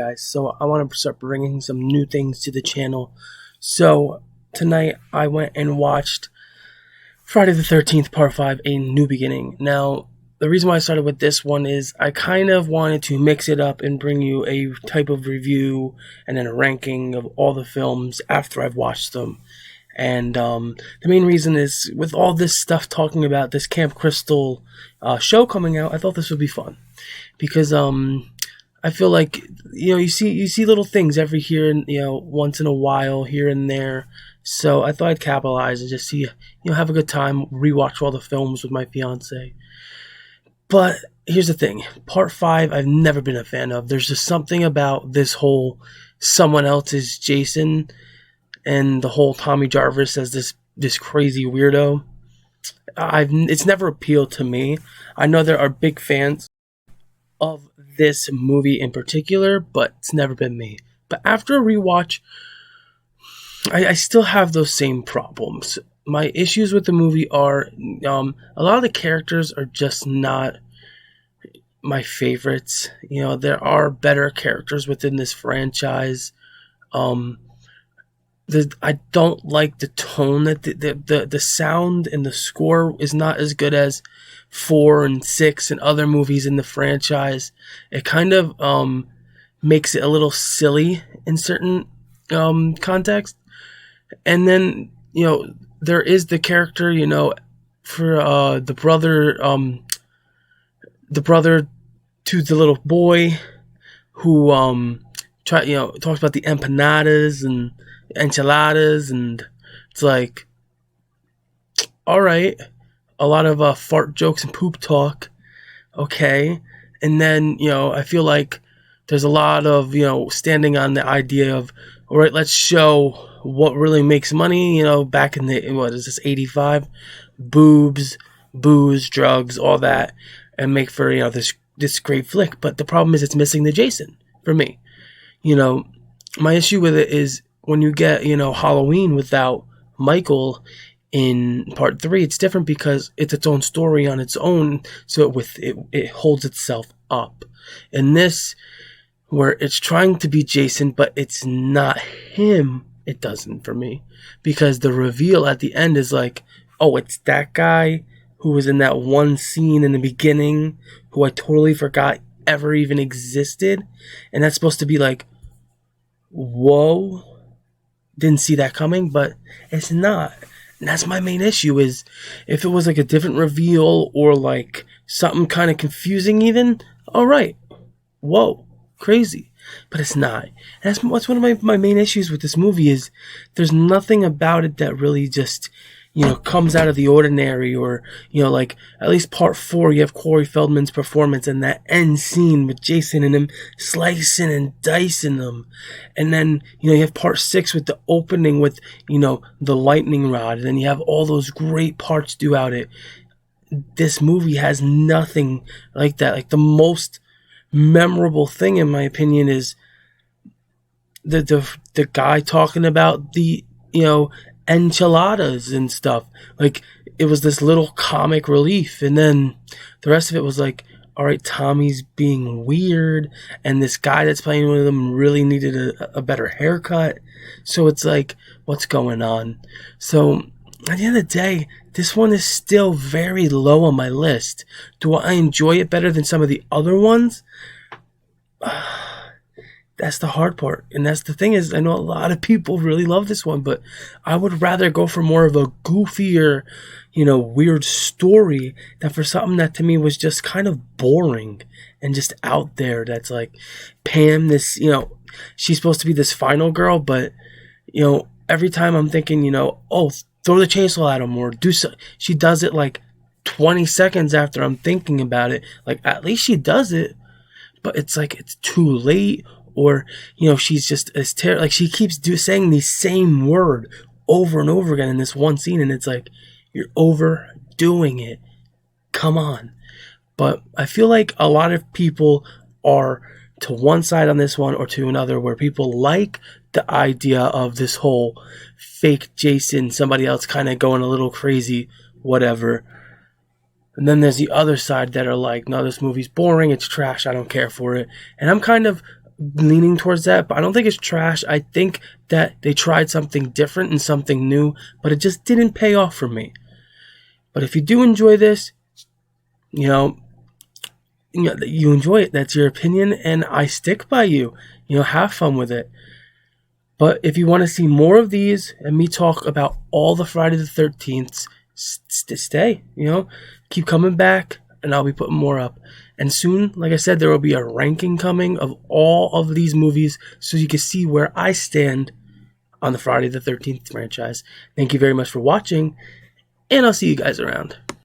guys. So I want to start bringing some new things to the channel. So tonight I went and watched Friday the 13th Part 5, A New Beginning. Now, the reason why I started with this one is I kind of wanted to mix it up and bring you a type of review and then a ranking of all the films after I've watched them. And the main reason is, with all this stuff talking about this Camp Crystal show coming out, I thought this would be fun. Because I feel like you see little things every here and once in a while here and there. So I thought I'd capitalize and just see have a good time, rewatch all the films with my fiance. But here's the thing: Part 5 I've never been a fan of. There's just something about this whole someone else's Jason and the whole Tommy Jarvis as this crazy weirdo. It's never appealed to me. I know there are big fans of this movie in particular, but it's never been me. But after a rewatch, I still have those same problems. My issues with the movie are a lot of the characters are just not my favorites. There are better characters within this franchise. I don't like the tone that the sound and the score is not as good as 4 and 6 and other movies in the franchise. It kind of makes it a little silly in certain contexts. And then there is the character for the brother to the little boy who talks about the empanadas and enchiladas, and it's like, all right, a lot of fart jokes and poop talk, okay. And then I feel like there's a lot of standing on the idea of, all right, let's show what really makes money. Back in the, what is this, 85, boobs, booze, drugs, all that, and make for this great flick. But the problem is it's missing the Jason for me. My issue with it is when you get Halloween without Michael in Part 3, it's different because it's its own story on its own, so it holds itself up. In this, where it's trying to be Jason but it's not him, it doesn't for me, because the reveal at the end is like, oh, it's that guy who was in that one scene in the beginning who I totally forgot ever even existed, and that's supposed to be like, whoa, didn't see that coming. But it's not. And that's my main issue, is if it was like a different reveal or like something kind of confusing even, all right, whoa, crazy. But it's not. And that's one of my main issues with this movie, is there's nothing about it that really just comes out of the ordinary, or like at least Part 4, you have Corey Feldman's performance and that end scene with Jason and him slicing and dicing them, and then you have Part 6 with the opening with the lightning rod, and then you have all those great parts throughout it. This movie has nothing like that. Like, the most memorable thing in my opinion is the guy talking about the enchiladas and stuff. Like, it was this little comic relief, and then the rest of it was like, all right, Tommy's being weird, and this guy that's playing with him really needed a better haircut. So it's like, what's going on? So at the end of the day, this one is still very low on my list. Do I enjoy it better than some of the other ones? That's the hard part. And that's the thing, is I know a lot of people really love this one, but I would rather go for more of a goofier, weird story than for something that to me was just kind of boring and just out there. That's like Pam, this, she's supposed to be this final girl, but, every time I'm thinking, oh, throw the chainsaw at him or do so. She does it like 20 seconds after I'm thinking about it. Like, at least she does it, but it's like it's too late. Or, she's just as like she keeps saying the same word over and over again in this one scene, and it's like, you're overdoing it. Come on. But I feel like a lot of people are to one side on this one or to another, where people like the idea of this whole fake Jason, somebody else kind of going a little crazy, whatever. And then there's the other side that are like, no, this movie's boring, it's trash, I don't care for it. And I'm kind of leaning towards that, but I don't think it's trash. I think that they tried something different and something new, but it just didn't pay off for me. But if you do enjoy this, you know, you enjoy it. That's your opinion, and I stick by you. Have fun with it. But if you want to see more of these and me talk about all the Friday the 13th, stay. Keep coming back, and I'll be putting more up. And soon, like I said, there will be a ranking coming of all of these movies so you can see where I stand on the Friday the 13th franchise. Thank you very much for watching, and I'll see you guys around.